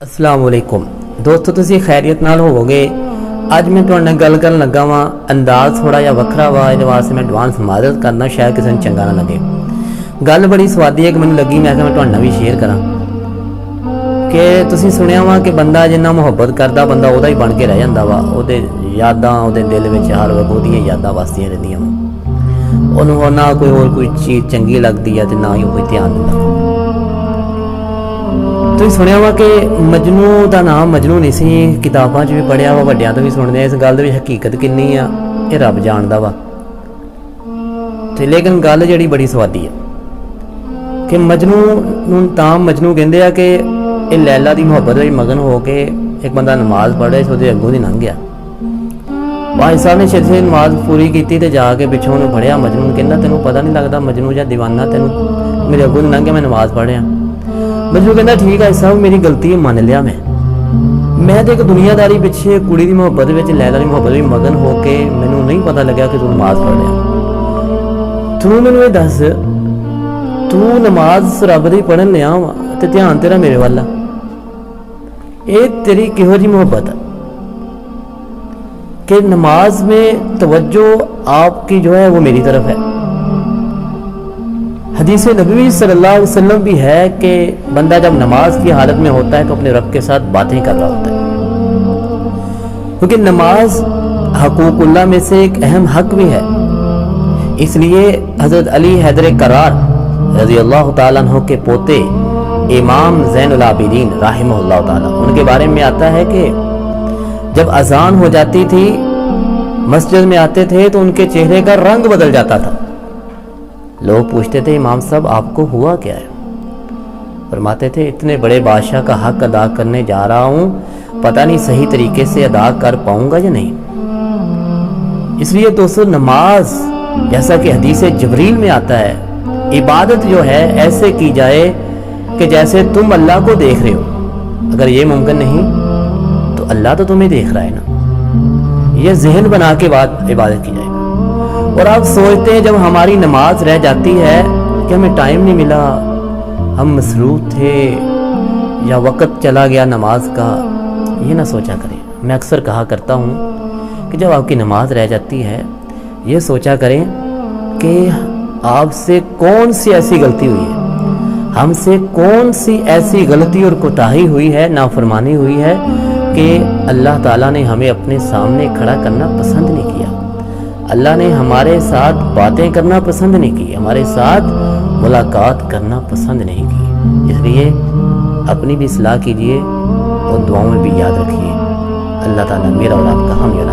अस्सलाम वालेकुम दोस्तों, तुसी खैरियत नाल होवोगे। अज मैं तुहाडे नाल गल करन लगा वां। अंदाज थोड़ा जिहा वखरा वा, इहदे वास्ते मैं एडवांस माजरत करना, शायद किसी नूं चंगा ना लगे। गल बड़ी स्वादी है कि मैनूं लगी, मैं तुहाडे नाल भी शेयर करां कि तुसी सुनिया वा कि बंदा जिन्ना मुहब्बत करदा बंदा उहदा ही बन के रह जांदा वा। उहदे यादां उहदे दिल विच हर वक्त उहदियां यादां वसदियां रहिंदियां वा। उहनूं ना कोई चीज़ चंगी लगदी है ते ना ही कोई ध्यान दिंदा। तुसीं सुनिया वा कि मजनू का नाम मजनू नहीं सी, किताबां च भी पढ़िया वा, वड्डियां तो भी सुनदे। इस गल दी हकीकत किन्नी आ ये रब जानदा वा। ते लेकिन गल जिहड़ी बड़ी स्वादी है कि मजनू नूं तां मजनू कहंदे आ कि ये लैला दी मुहब्बत विच मगन हो के एक बंदा नमाज पढ़ रहा उसदे अग्गों दी लंघ गया। भाई साहब ने छेती नमाज पूरी की ते जाके पिछों उन्हें फड़िया मजनू, कहंदा तैनूं पता नहीं लगता मजनू या दीवाना, तैनूं मेरे अग्गों दी लंघ गया, मैं नमाज पढ़ रहा। मजनू कहंदा ठीक है साहब, मेरी गलती है, मान लिया। मैं तो एक दुनियादारी पिछे कुड़ी की मुहब्बत विच लैला की मुहब्बत में मगन हो के मैनूं नहीं पता लग्या कि तू नमाज पढ़ रहा। तू मैनूं ये दस, तू नमाज रब दी पढ़न लिया वा ते ध्यान तेरा मेरे वाल, ये तेरी किहो जी मुहब्बत है कि नमाज में तवज्जो आपकी जो है वो मेरी तरफ है। हदीस नबवी सल्लल्लाहु अलैहि वसल्लम भी है कि बंदा जब नमाज की हालत में होता है तो अपने रब के साथ बातें कर रहा होता है, क्योंकि नमाज हकूकुल्लाह में से एक अहम हक भी है। इसलिए हजरत अली हैदर करार रजी अल्लाह ताला अन्हु के पोते इमाम ज़ैनुल आबिदीन राहिमहुल्लाह ताला, उनके बारे में आता है कि जब अजान हो जाती थी मस्जिद में आते थे तो उनके चेहरे का रंग बदल जाता था। लोग पूछते थे इमाम साहब आपको हुआ क्या है? फरमाते थे इतने बड़े बादशाह का हक अदा करने जा रहा हूं, पता नहीं सही तरीके से अदा कर पाऊंगा या नहीं। इसलिए दोस्तों, नमाज जैसा कि हदीस जिब्रील में आता है, इबादत जो है ऐसे की जाए कि जैसे तुम अल्लाह को देख रहे हो। अगर ये मुमकिन नहीं तो अल्लाह तो तुम्हें देख रहा है ना। ये जहन बना के बाद इबादत की जाए। और आप सोचते हैं जब हमारी नमाज रह जाती है कि हमें टाइम नहीं मिला, हम मसरूफ थे या वक़्त चला गया नमाज का, ये ना सोचा करें। मैं अक्सर कहा करता हूँ कि जब आपकी नमाज रह जाती है ये सोचा करें कि आपसे कौन सी ऐसी गलती हुई है, हमसे कौन सी ऐसी गलती और कोताही हुई है, नाफरमानी हुई है कि अल्लाह ताला ने हमें अपने सामने खड़ा करना पसंद नहीं किया। अल्लाह ने हमारे साथ बातें करना पसंद नहीं की, हमारे साथ मुलाकात करना पसंद नहीं की। इसलिए अपनी भी इस्लाह कीजिए और दुआओं में भी याद रखिए। अल्लाह ताला मेरा और आपका हम या